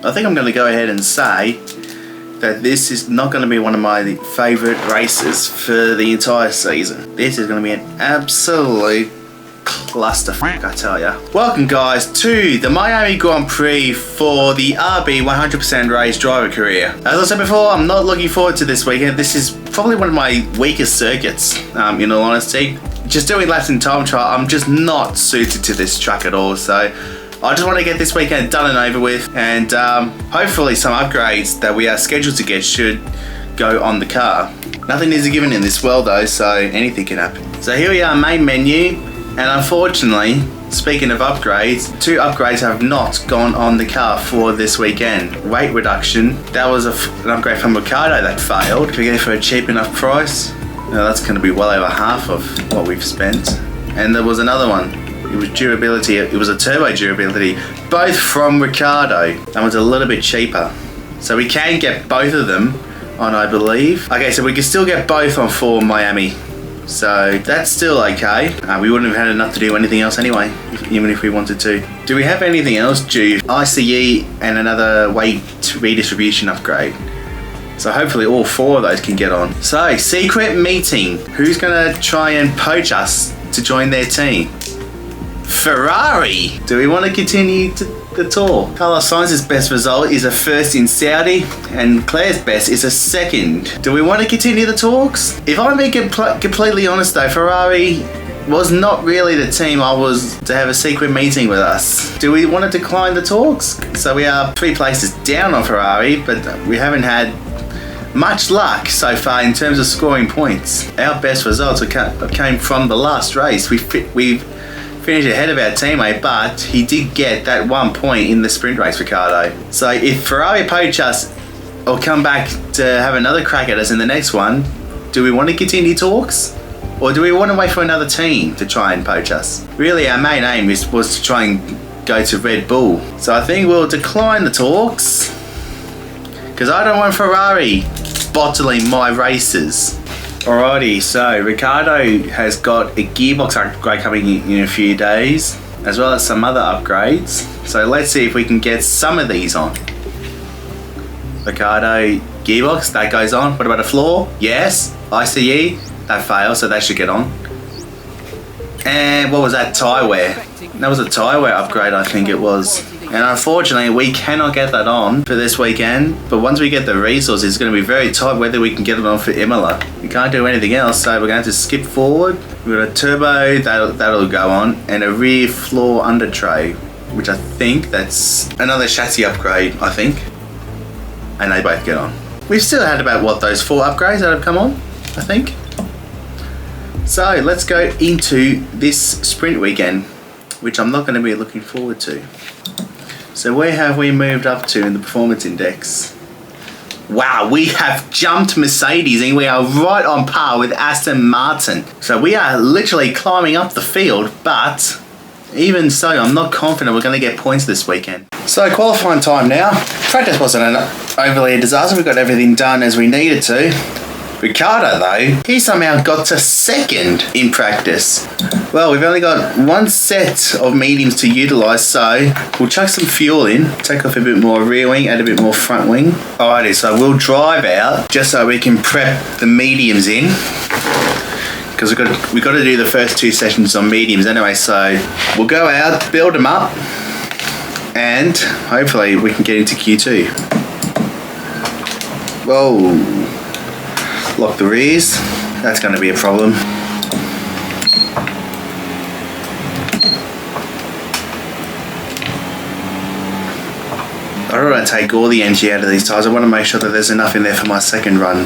I think I'm going to go ahead and say that this is not going to be one of my favourite races for the entire season. This is going to be an absolute clusterfuck, I tell ya. Welcome guys to the Miami Grand Prix for the RB 100% race driver career. As I said before, I'm not looking forward to this weekend. This is probably one of my weakest circuits, in all honesty. Just doing laps in time trial, I'm just not suited to this track at all. So I just want to get this weekend done and over with, and hopefully some upgrades that we are scheduled to get should go on the car. Nothing is a given in this world though, so anything can happen. So here we are, main menu. And unfortunately, speaking of upgrades, 2 upgrades have not gone on the car for this weekend. Weight reduction, that was an upgrade from Ricardo that failed. Can we get it for a cheap enough price? No, that's going to be well over half of what we've spent. And there was another one. It was durability, it was a turbo durability, both from Ricardo. That one's a little bit cheaper. So we can get both of them on, I believe. Okay, so we can still get both on for Miami. So that's still okay. We wouldn't have had enough to do anything else anyway, even if we wanted to. Do we have anything else due? ICE and another weight redistribution upgrade. So hopefully all 4 of those can get on. So, secret meeting. Who's gonna try and poach us to join their team? Ferrari! Do we want to continue the tour? Carlos Sainz's best result is a first in Saudi, and Claire's best is a second. Do we want to continue the talks? If I'm being completely honest though, Ferrari was not really the team I was to have a secret meeting with us. Do we want to decline the talks? So we are 3 places down on Ferrari, but we haven't had much luck so far in terms of scoring points. Our best results came from the last race. We've finished ahead of our teammate, but he did get that 1 point in the sprint race, Ricardo. So if Ferrari poach us or come back to have another crack at us in the next one, do we want to continue talks? Or do we want to wait for another team to try and poach us? Really, our main aim was to try and go to Red Bull. So I think we'll decline the talks, because I don't want Ferrari bottling my races. Alrighty, so Ricardo has got a gearbox upgrade coming in a few days, as well as some other upgrades. So let's see if we can get some of these on. Ricardo gearbox, that goes on. What about a floor? Yes. ICE, that failed, so that should get on. And what was that? Tyre wear. That was a tyre wear upgrade, I think it was. And unfortunately, we cannot get that on for this weekend. But once we get the resources, it's going to be very tight whether we can get it on for Imola. We can't do anything else, so we're going to have to skip forward. We've got a turbo, that'll go on, and a rear floor under tray, which I think that's another chassis upgrade, I think. And they both get on. We've still had about, what, those 4 upgrades that have come on, I think. So let's go into this sprint weekend, which I'm not going to be looking forward to. So where have we moved up to in the performance index? Wow, we have jumped Mercedes and we are right on par with Aston Martin. So we are literally climbing up the field, but even so, I'm not confident we're going to get points this weekend. So qualifying time now. Practice wasn't overly a disaster. We got everything done as we needed to. Ricardo though, he somehow got to 2nd in practice. Well, we've only got 1 set of mediums to utilise, so we'll chuck some fuel in, take off a bit more rear wing, add a bit more front wing. Alrighty, so we'll drive out just so we can prep the mediums in, because we've got to do the first 2 sessions on mediums anyway. So we'll go out, build them up, and hopefully we can get into Q2. Whoa. Lock the rears, that's going to be a problem. I don't want to take all the energy out of these tyres. I want to make sure that there's enough in there for my second run.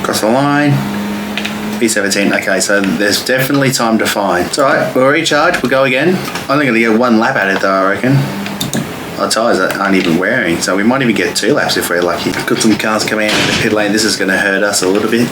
Cross the line. P17, okay, so there's definitely time to find. It's alright, we'll recharge, we'll go again. I'm only going to get 1 lap at it though, I reckon. Our tyres aren't even wearing, so we might even get 2 laps if we're lucky. Got some cars coming out in the pit lane, this is going to hurt us a little bit.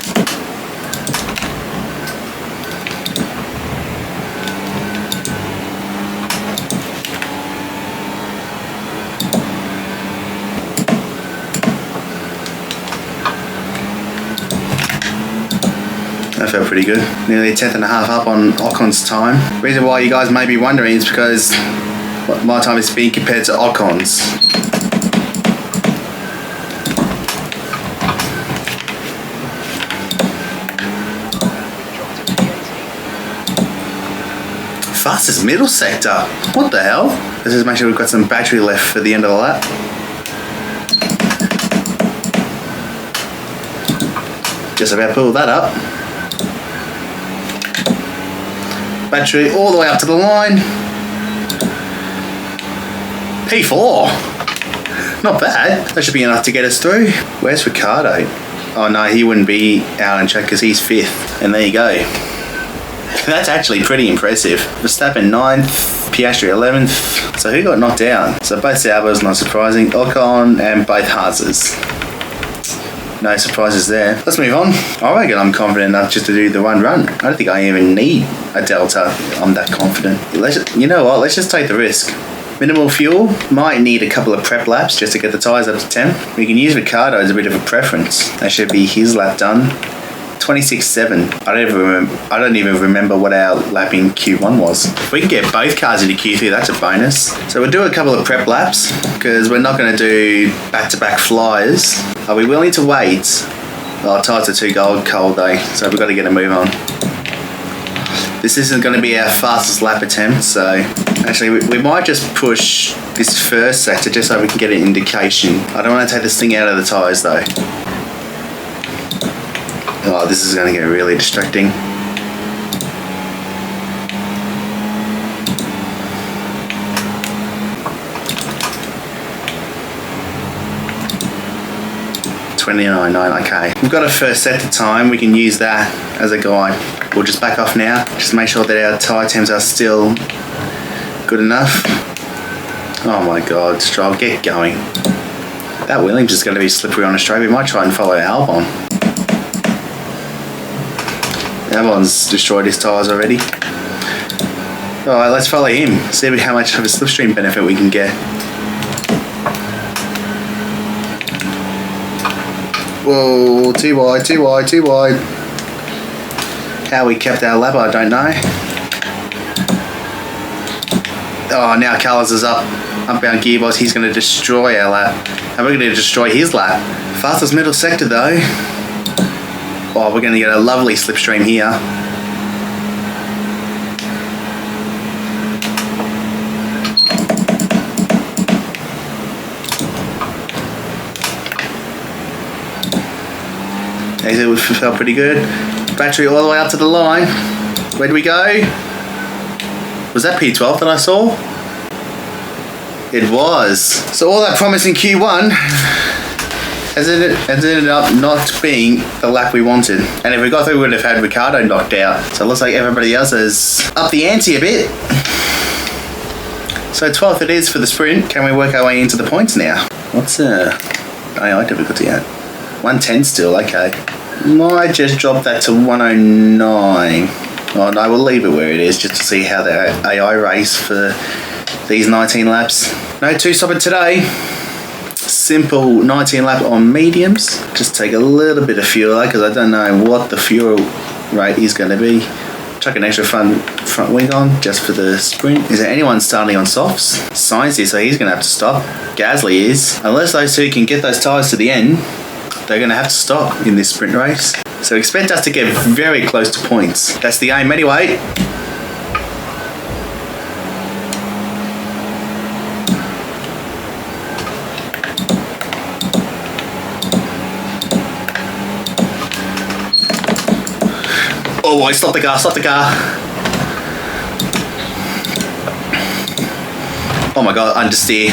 That felt pretty good. Nearly a tenth and a half up on Ocon's time. The reason why you guys may be wondering is because my time is being compared to Ocon's. Fastest middle sector. What the hell? Let's just make sure we've got some battery left for the end of the lap. Just about pulled that up. Battery all the way up to the line. P4. Not bad. That should be enough to get us through. Where's Ricardo? Oh no, he wouldn't be out in check because he's 5th. And there you go. That's actually pretty impressive. Verstappen 9th, Piastri 11th. So who got knocked out? So both Saubers, not surprising. Ocon and both Haas's. No surprises there. Let's move on. I reckon I'm confident enough just to do the one run. I don't think I even need a delta. I'm that confident. You know what? Let's just take the risk. Minimal fuel. Might need a couple of prep laps just to get the tyres up to temp. We can use Ricardo as a bit of a preference. That should be his lap done. 26.7. I don't even remember what our lap in Q1 was. If we can get both cars into Q3, that's a bonus. So we'll do a couple of prep laps because we're not going to do back-to-back flyers. Are we willing to wait? Well, tyres are too cold though, so we've got to get a move on. This isn't going to be our fastest lap attempt, so actually we might just push this first sector just so we can get an indication. I don't want to take this thing out of the tyres though. Oh, this is going to get really distracting. $29.9, okay. We've got a first set to time. We can use that as a guide. We'll just back off now. Just make sure that our tyre temps are still good enough. Oh my God, Stroll, get going. That Williams is going to be slippery on a straight. We might try and follow Albon. Albon's destroyed his tyres already. Alright, let's follow him. See how much of a slipstream benefit we can get. Whoa, too wide, too wide, too wide. How we kept our lap, I don't know. Oh, now Carlos is upbound gearbox. He's going to destroy our lap. And we're going to destroy his lap. Fastest middle sector though. Oh, we're going to get a lovely slipstream here. It felt pretty good. Battery all the way up to the line. Where do we go? Was that P12 that I saw? It was. So all that promise in Q1 has ended up not being the lap we wanted. And if we got through, we would have had Ricardo knocked out. So it looks like everybody else has upped the ante a bit. So 12th it is for the sprint. Can we work our way into the points now? What's AI difficulty at? 110 still, okay. Might just drop that to 109. Oh no, we'll leave it where it is just to see how the AI race for these 19 laps. No two-stopper today. Simple 19 lap on mediums. Just take a little bit of fuel because I don't know what the fuel rate is going to be. Chuck an extra front wing on just for the sprint. Is there anyone starting on softs? Sainz is, so he's going to have to stop. Gasly is. Unless those two can get those tyres to the end, they're going to have to stop in this sprint race. So expect us to get very close to points. That's the aim anyway. Oh boy, stop the car, stop the car. Oh my God, understeer.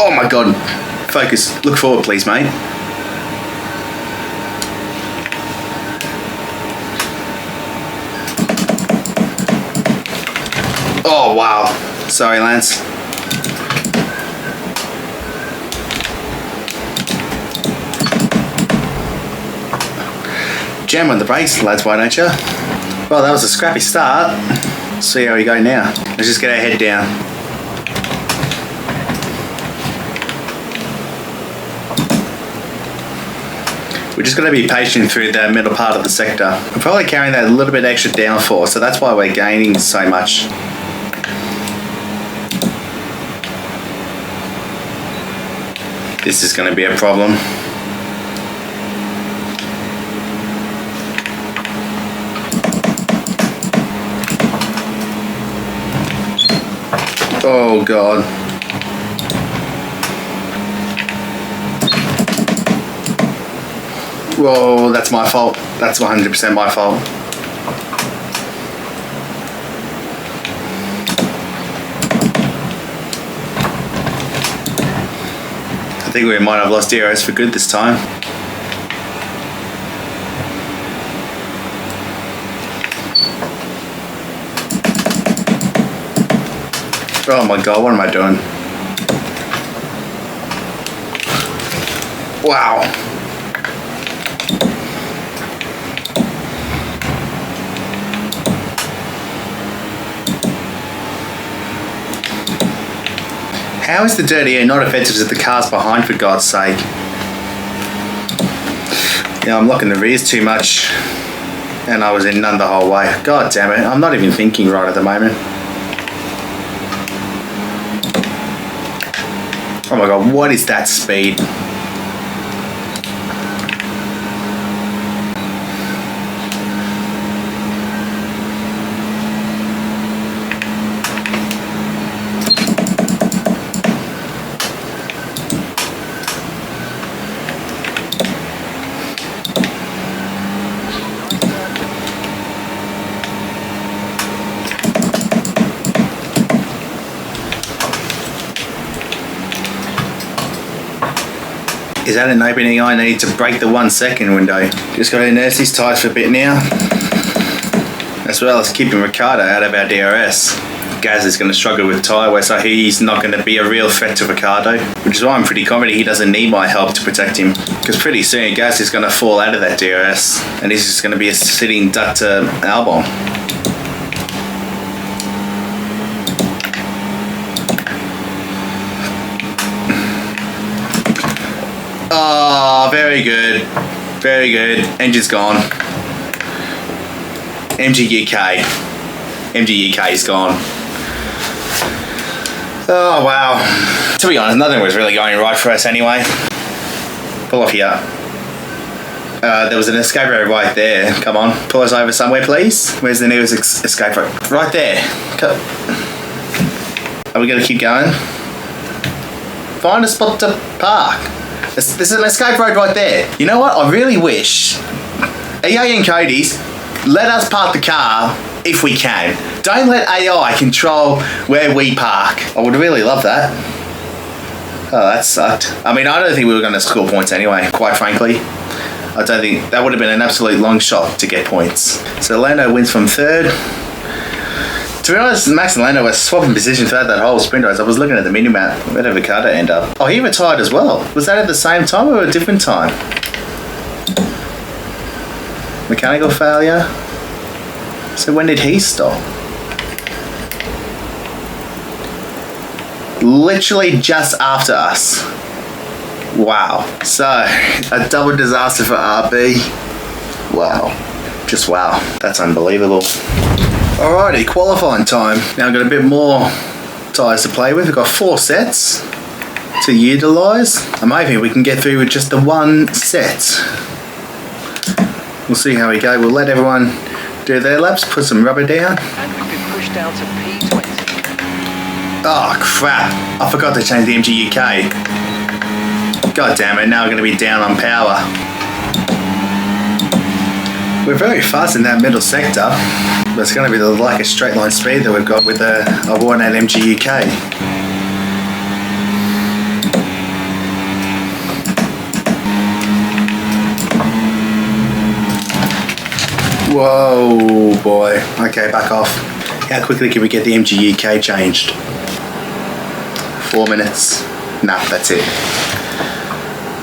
Oh my God, focus, look forward please mate. Oh wow, sorry Lance. Jam on the brakes, lads, why don't you? Well, that was a scrappy start. See how we go now. Let's just get our head down. We're just going to be patient through the middle part of the sector. We're probably carrying that a little bit extra downforce, so that's why we're gaining so much. This is going to be a problem. Oh God. Whoa, that's my fault. That's 100% my fault. I think we might have lost DRS for good this time. Oh my God, what am I doing? Wow. How is the dirty air not effective to the cars behind, for God's sake? Yeah, I'm locking the rears too much, and I was in none the whole way. God damn it, I'm not even thinking right at the moment. Oh my God, what is that speed? Is that an opening I need to break the 1 second window? Just got to nurse these tyres for a bit now, as well as keeping Ricardo out of our DRS. Gaz is going to struggle with tyre wear, so he's not going to be a real threat to Ricardo, which is why I'm pretty confident he doesn't need my help to protect him, because pretty soon Gaz is going to fall out of that DRS and he's just going to be a sitting duck to Albon. Oh, very good. Very good. Engine's gone. MG UK is gone. Oh, wow. To be honest, nothing was really going right for us anyway. Pull off here. There was an escape road right there. Come on, pull us over somewhere, please. Where's the nearest escape road? Right there. Are we going to keep going? Find a spot to park. There's an escape road right there. You know what? I really wish EA and Cody's let us park the car if we can. Don't let AI control where we park. I would really love that. Oh, that sucked. I mean, I don't think we were going to score points anyway, quite frankly. I don't think that would have been an absolute long shot to get points. So Lando wins from third. To be honest, Max and Lando were swapping position throughout that whole sprint race. I was looking at the mini-map. Where did Ricardo end up? Oh, he retired as well. Was that at the same time or a different time? Mechanical failure. So when did he stop? Literally just after us. Wow. So, a double disaster for RB. Wow. Just wow. That's unbelievable. Alrighty, qualifying time. Now I've got a bit more tyres to play with. We've got 4 sets to utilise. I'm hoping we can get through with just the 1 set. We'll see how we go. We'll let everyone do their laps, put some rubber down. And we've been pushed down to P20. Oh crap, I forgot to change the MG UK. God damn it, now we're going to be down on power. We're very fast in that middle sector, but it's going to be like a straight line speed that we've got with the Warnat MG UK. Whoa, boy. Okay, back off. How quickly can we get the MG UK changed? 4 minutes. Nah, that's it.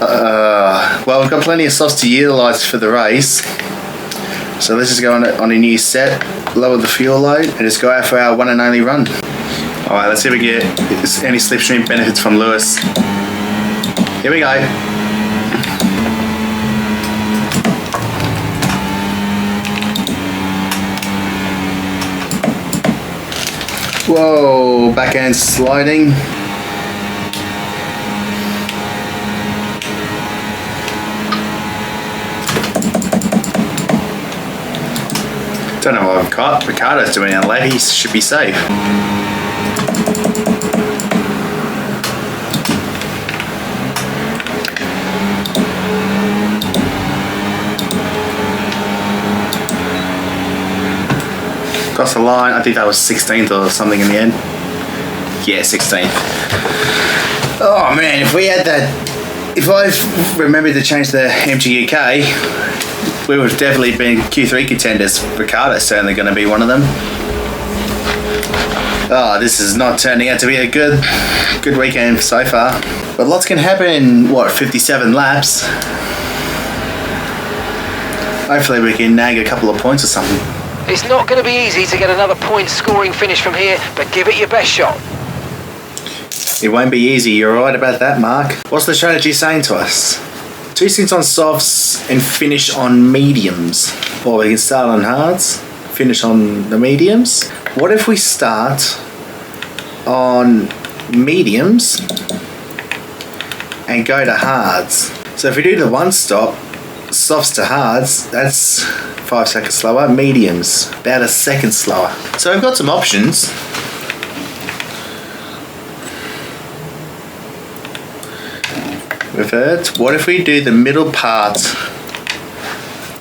Well, we've got plenty of softs to utilise for the race. So let's just go on a new set, lower the fuel load, and just go out for our one and only run. Alright, let's see if we get any slipstream benefits from Lewis. Here we go. Whoa, backhand sliding. Don't know what Ricardo's doing on left. He should be safe. Across the line, I think that was 16th or something in the end. Yeah, 16th. Oh man, if we had that, if I remembered to change the MGUK, we would have definitely been Q3 contenders. Ricardo's certainly going to be one of them. Oh, this is not turning out to be a good weekend so far. But lots can happen in, what, 57 laps? Hopefully we can nag a couple of points or something. It's not going to be easy to get another point scoring finish from here, but give it your best shot. It won't be easy, you're right about that, Mark. What's the strategy saying to us? 2 stints on softs and finish on mediums. Or we can start on hards, finish on the mediums. What if we start on mediums and go to hards? So if we do the one stop, softs to hards, that's 5 seconds slower. Mediums, about a second slower. So we've got some options. Revert. What if we do the middle part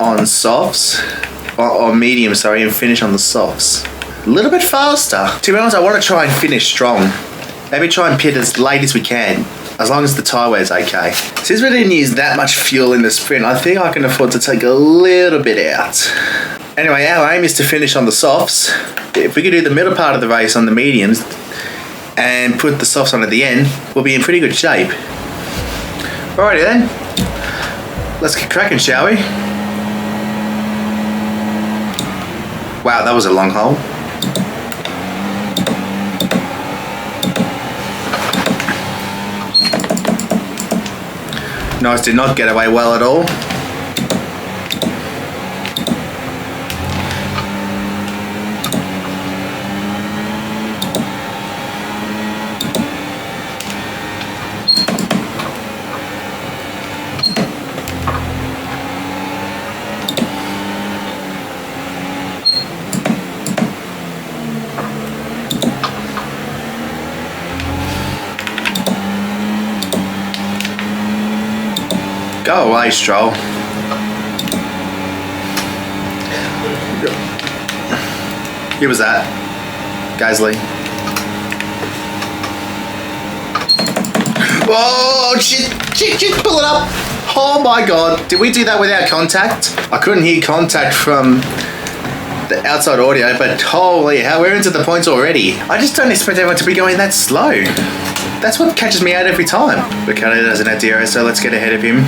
on softs, or medium, sorry, and finish on the softs? A little bit faster. To be honest, I want to try and finish strong. Maybe try and pit as late as we can, as long as the tyre wear's okay. Since we didn't use that much fuel in the sprint, I think I can afford to take a little bit out. Anyway, our aim is to finish on the softs. If we could do the middle part of the race on the mediums and put the softs on at the end, we'll be in pretty good shape. Alrighty then, let's get cracking, shall we? Wow, that was a long hole. Nice, did not get away well at all. Go away, Stroll. Who was that? Gasly. Whoa, shit, pull it up. Oh my god, did we do that without contact? I couldn't hear contact from the outside audio, but holy hell, we're into the points already. I just don't expect everyone to be going that slow. That's what catches me out every time. Ricardo doesn't have DRS, so let's get ahead of him.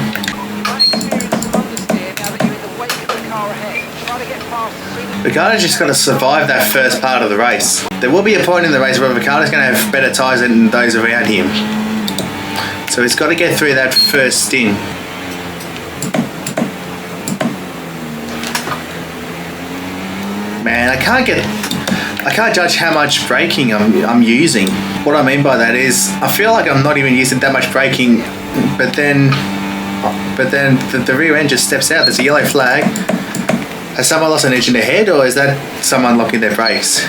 Ricardo's just got to survive that first part of the race. There will be a point in the race where Ricardo's going to have better tyres than those around him. So he's got to get through that first stint. Man, I can't judge how much braking I'm using. What I mean by that is, I feel like I'm not even using that much braking, but then the rear end just steps out. There's a yellow flag. Has someone lost an inch in their head, or is that someone locking their brakes?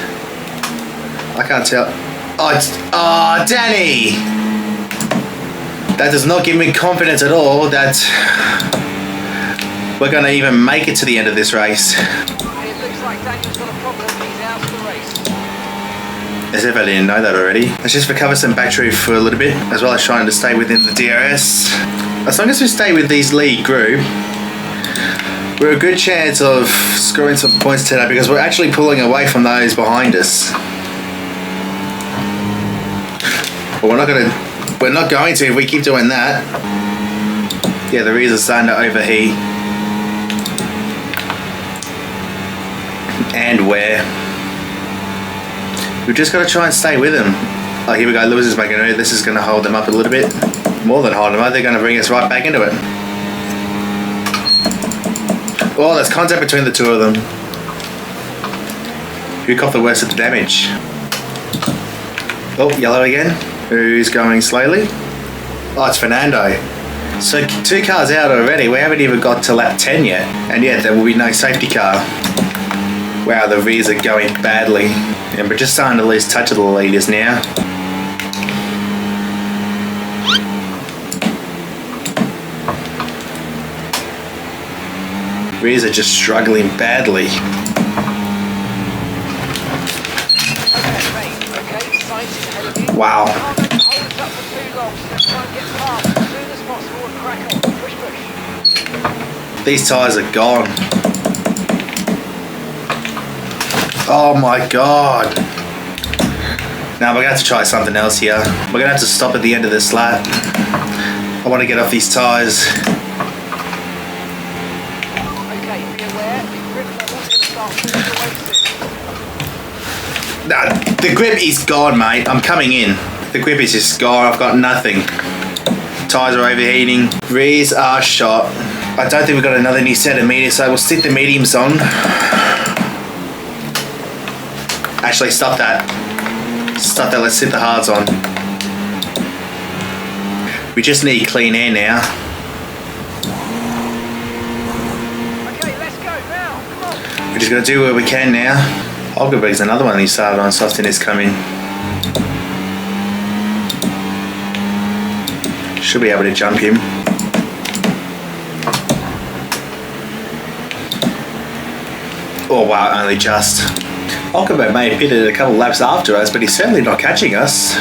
I can't tell. Oh, Danny! That does not give me confidence at all that we're going to even make it to the end of this race. It looks like Daniel's got a problem. He's out of the race. As if I didn't know that already. Let's just recover some battery for a little bit, as well as trying to stay within the DRS. As long as we stay with these lead group, we're a good chance of scoring some points today, because we're actually pulling away from those behind us. But we're not going to if we keep doing that. Yeah, the rears are starting to overheat. And we've just got to try and stay with them. Oh, here we go. Lewis is making a move. This is going to hold them up a little bit. More than hold them up. They're going to bring us right back into it. Oh, there's contact between the two of them. Who caught the worst of the damage? Oh, yellow again. Who's going slowly? Oh, it's Fernando. So 2 cars out already. We haven't even got to lap 10 yet. And yet there will be no safety car. Wow, the rears are going badly. And we're just starting to lose touch of the leaders now. Rears are just struggling badly. Wow. These tyres are gone. Oh my god. Now we're going to have to try something else here. We're going to have to stop at the end of this lap. I want to get off these tyres. Nah, the grip is gone, mate. I'm coming in. The grip is just gone. I've got nothing. Tyres are overheating. Rears are shot. I don't think we've got another new set of mediums, so we'll stick the mediums on. Actually, stop that. Stop that. Let's sit the hards on. We just need clean air now. Okay, let's go now. Come on. We're just going to do what we can now. Holgerberg's another one he started on. Softon is coming. Should be able to jump him. Oh wow, only just. Holgerberg may have pitted a couple laps after us, but he's certainly not catching us.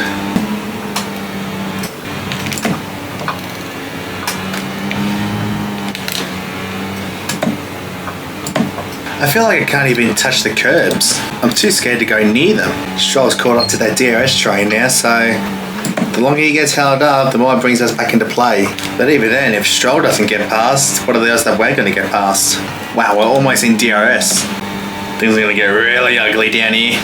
I feel like I can't even touch the curbs. I'm too scared to go near them. Stroll's caught up to that DRS train now, so the longer he gets held up, the more it brings us back into play. But even then, if Stroll doesn't get past, what are the odds that we're going to get past? Wow, we're almost in DRS. Things are going to get really ugly down here.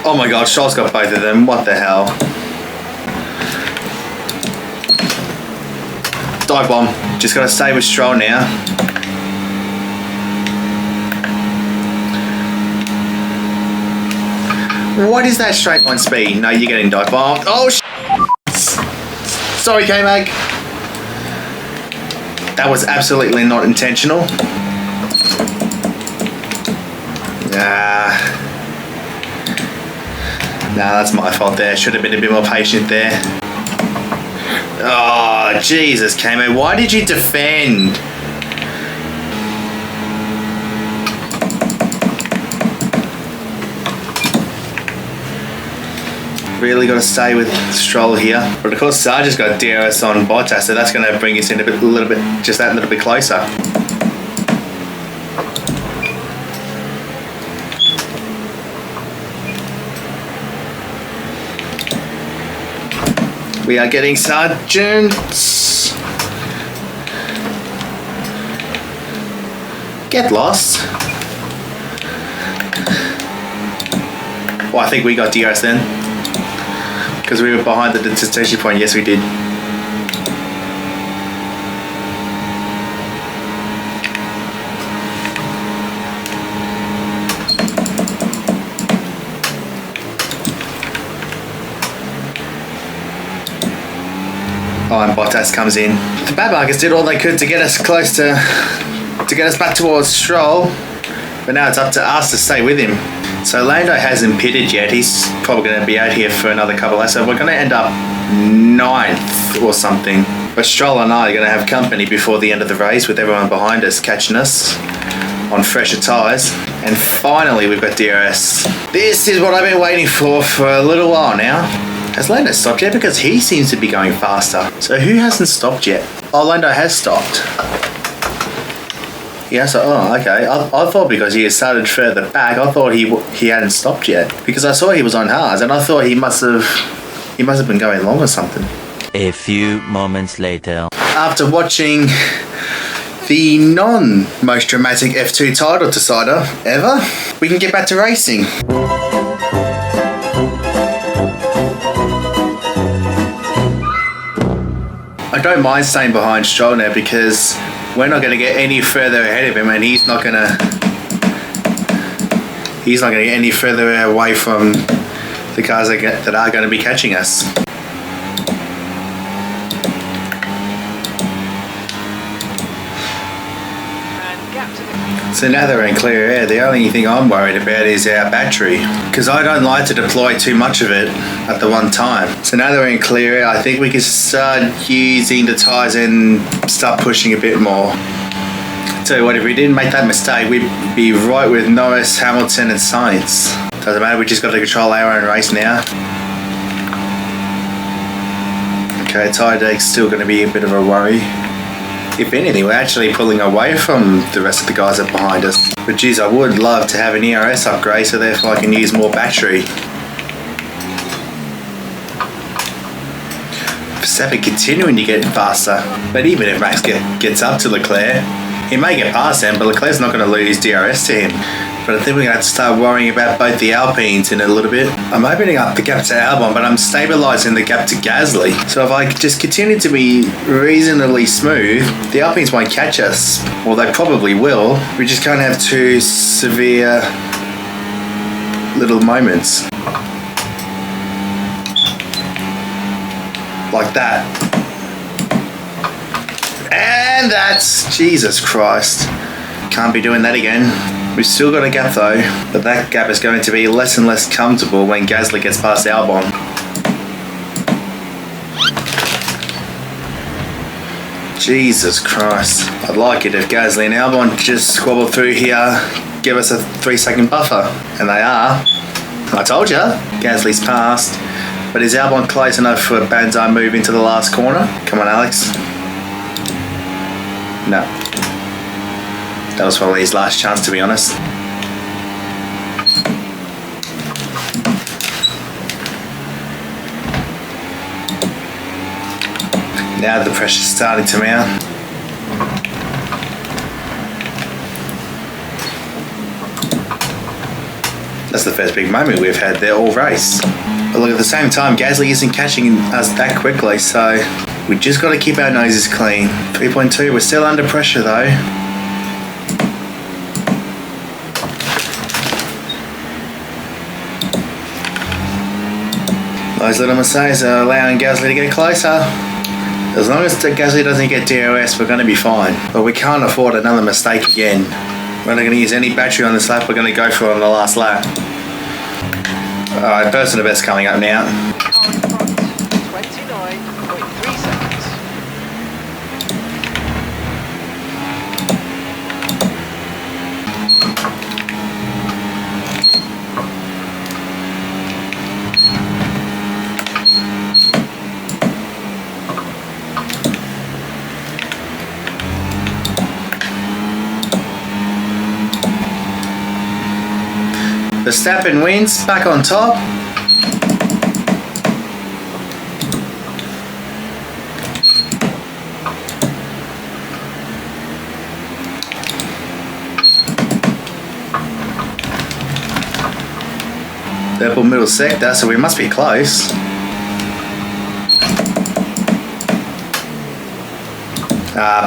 Oh my god, Stroll's got both of them. What the hell? Dive bomb. Just got to stay with Stroll now. What is that straight line speed? No, you're getting dive bomb. Oh, sorry, K-Mag. That was absolutely not intentional. Nah, that's my fault there. Should have been a bit more patient there. Oh, Jesus, K-Mag. Why did you defend? Really got to stay with Stroll here. But of course, Sarge's got DRS on Bottas, so that's going to bring us in a little bit, just that little bit closer. We are getting Sargents. Get lost. Well, I think we got DRS then. Because we were behind the detention point. Yes, we did. Oh, and Bottas comes in. The bad markers did all they could to get us close to get us back towards Stroll, but now it's up to us to stay with him. So Lando hasn't pitted yet. He's probably going to be out here for another couple of laps. So we're going to end up 9th or something. But Stroll and I are going to have company before the end of the race with everyone behind us catching us on fresher tyres. And finally we've got DRS. This is what I've been waiting for a little while now. Has Lando stopped yet? Because he seems to be going faster. So who hasn't stopped yet? Oh, Lando has stopped. Yeah, so, oh, okay. I thought because he had started further back, I thought he hadn't stopped yet. Because I saw he was on hards, and I thought he must have been going long or something. A few moments later. After watching the non-most dramatic F2 title decider ever, we can get back to racing. I don't mind staying behind Stroll now because we're not going to get any further ahead of him, and he's not going to he's not going to get any further away from the cars that are going to be catching us. So now that we're in clear air, the only thing I'm worried about is our battery, because I don't like to deploy too much of it at the one time. So now that we're in clear air, I think we can start using the tyres and start pushing a bit more. Tell you what, if we didn't make that mistake, we'd be right with Norris, Hamilton and Sainz. Doesn't matter, we just got to control our own race now. Okay, tyre deck's still going to be a bit of a worry. If anything, we're actually pulling away from the rest of the guys that are behind us. But geez, I would love to have an ERS upgrade so therefore I can use more battery. Verstappen continuing to get faster, but even if Max gets up to Leclerc, he may get past him, but Leclerc's not going to lose DRS to him. But I think we're going to have to start worrying about both the Alpines in a little bit. I'm opening up the gap to Albon, but I'm stabilising the gap to Gasly. So if I just continue to be reasonably smooth, the Alpines won't catch us. Well, they probably will. We just can't have too severe little moments. Like that. And that's... Jesus Christ. Can't be doing that again. We've still got a gap though, but that gap is going to be less and less comfortable when Gasly gets past Albon. Jesus Christ. I'd like it if Gasly and Albon just squabble through here, give us a 3-second buffer. And they are. I told ya. Gasly's passed. But is Albon close enough for a banzai move into the last corner? Come on, Alex. No. That was probably his last chance, to be honest. Now the pressure's starting to mount. That's the first big moment we've had there all race. But look, at the same time, Gasly isn't catching us that quickly, so we just got to keep our noses clean. 3.2, we're still under pressure though. Those little mistakes are allowing Gasly to get closer. As long as Gasly doesn't get DRS, we're going to be fine. But we can't afford another mistake again. We're not going to use any battery on this lap, we're going to go for it on the last lap. Alright, personal best coming up now. 29.3 seconds. Verstappen wins, back on top. Purple middle sector, so we must be close.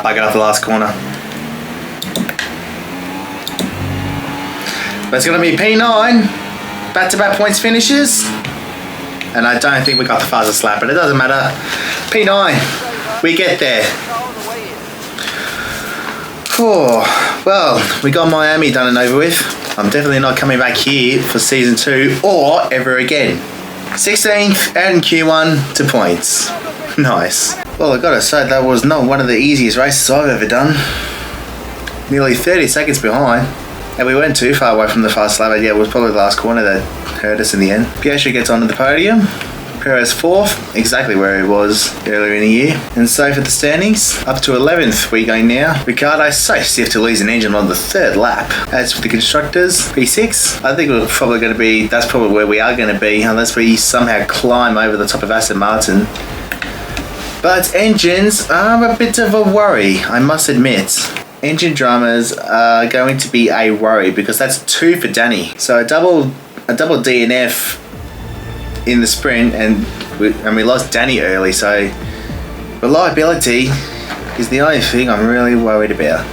Bugger up the last corner. But it's going to be P9, back-to-back points finishes, and I don't think we got the fastest lap, but it doesn't matter. P9, we get there. Oh, well, we got Miami done and over with. I'm definitely not coming back here for season 2 or ever again. 16th and Q1 to points. Nice. Well, I gotta say, that was not one of the easiest races I've ever done. Nearly 30 seconds behind. And we weren't too far away from the fast lap, but yeah, it was probably the last corner that hurt us in the end. Piastri gets onto the podium. Perez 4th, exactly where he was earlier in the year. And so for the standings, up to 11th we go now. Ricciardo so stiff to lose an engine on the 3rd lap. As for the constructors, P6, I think we're probably going to be, that's probably where we are going to be, unless we somehow climb over the top of Aston Martin. But engines are a bit of a worry, I must admit. Engine dramas are going to be a worry because that's 2 for Danny. So a double DNF in the sprint, and we lost Danny early. So reliability is the only thing I'm really worried about.